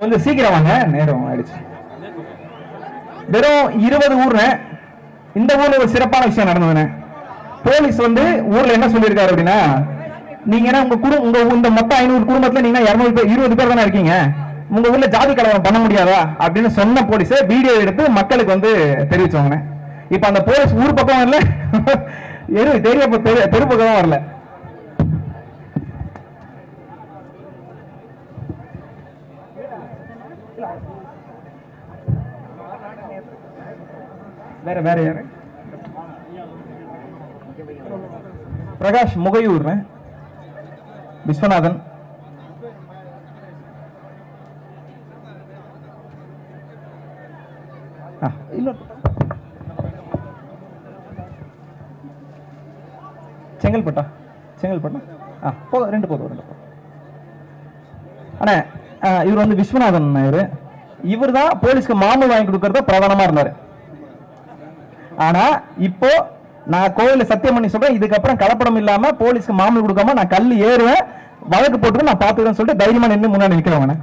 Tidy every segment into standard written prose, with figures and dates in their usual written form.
கொஞ்சம் சீக்கிரம் வாங்க, நேரம் ஆயிடுச்சு. வெறும் 20 ஊர்ல இந்த ஊர்ல ஒரு சிறப்பான விஷயம் நடந்ததுன்னு போலீஸ் வந்து ஊர்ல என்ன சொல்லியிருக்காரு அப்படின்னா, நீங்க உங்க இந்த மொத்தம் 500 குடும்பத்துல நீங்க 20 பேர் தானே இருக்கீங்க, உங்க ஊர்ல ஜாதி கலவரம் பண்ண முடியாதா அப்படின்னு சொன்ன போலீஸ் வீடியோ எடுத்து மக்களுக்கு வந்து தெரிவிச்சவங்க. இப்ப அந்த போலீஸ் ஊர் பக்கம் வரல, தெரு பக்கம் வரல. வேற வேற யாரு? பிரகாஷ் முகையூர், விஸ்வநாதன், செங்கல்பட்டா போதும், 2 போதும். ஆனா இவர் வந்து விஸ்வநாதன் இவர் தான் போலீஸ்க்கு மாமூல் வாங்கி கொடுக்கறத பிரதானமா இருந்தாரு. ஆனா இப்போ நான் கோயில சத்தியம் பண்ணி சொல்றேன், இதுக்கப்புறம் கலப்படம் இல்லாம போலீஸ்க்கு மாமூல் கொடுக்காம நான் கல் ஏறுவேன், வழக்கு போட்டு நான் பாத்துக்கிறேன்னு சொல்லிட்டு தைரியமா நின்று முன்னாடி நிக்கிறவங்க.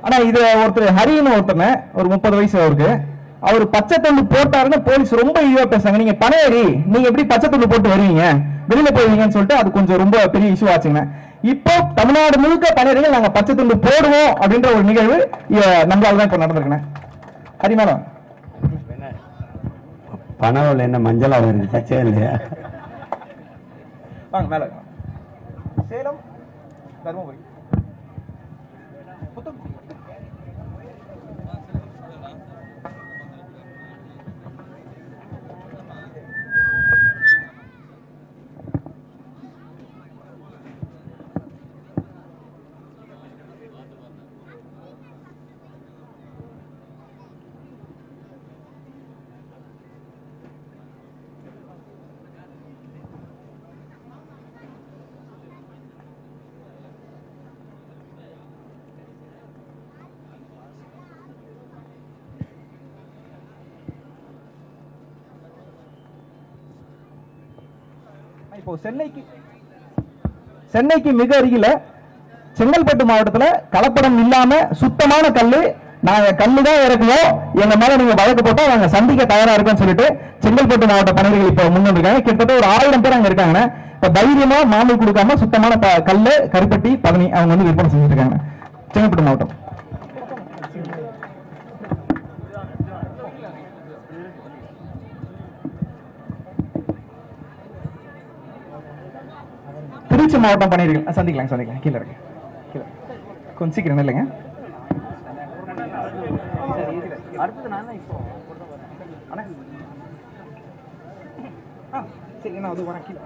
ஆனா இது ஒருத்தர் ஹரின்னு ஒருத்தர், ஒரு 30 வயசு அவருக்கு, அவர் பச்சை துண்டு போட்டாருன்னு போலீஸ் ரொம்ப இழிவா பேசுறாங்க. நீங்க பனையேறி நீங்க எப்படி பச்சை துண்டு போட்டு வருவீங்க, வெளியில போயிருவீங்கன்னு சொல்லிட்டு அது கொஞ்சம் ரொம்ப பெரிய இஷ்யூ ஆச்சுங்க. இப்போ தமிழ்நாடு முழுக்க பனையறிகள் நாங்க பச்சை துண்டு போடுவோம் அப்படின்ற ஒரு நிகழ்வு நம்மளால தான் இப்ப நடந்திருக்கேன். ஹரிமாலம் பனவல் என்ன மஞ்சளாக இருக்கு, பச்சை இல்லையா? வாங்க மேல. சேலம், தருமபுரி, இப்போ சென்னைக்கு மிக அருகில செங்கல்பட்டு மாவட்டத்தில் கலப்படம் இல்லாம சுத்தமான கல்லு, நாங்க கல்லு தான் இறக்குவோம், எங்க மேல நீங்க வழக்கு போட்டா நாங்க சந்திக்க தயாரா இருக்கோம்னு சொல்லிட்டு செங்கல்பட்டு மாவட்ட பணிகள் இப்ப முன்னிருக்காங்க. கிட்டத்தட்ட ஒரு 1000 பேர் அங்க இருக்காங்க. இப்ப தைரியமா மாமூல் கொடுக்காம சுத்தமான கல்லு, கருப்பட்டி, பதனி அவங்க வந்து விற்பனை செஞ்சுட்டு இருக்காங்க செங்கல்பட்டு மாவட்டம். திருச்சி மாவட்டம் பண்ணிருக்கேன், சந்திக்கலாம். கீழே இருக்கு, கொஞ்சம் சீக்கிரம் இல்லைங்க. சரி நான் அது வரேன், கீழே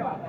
வாங்க.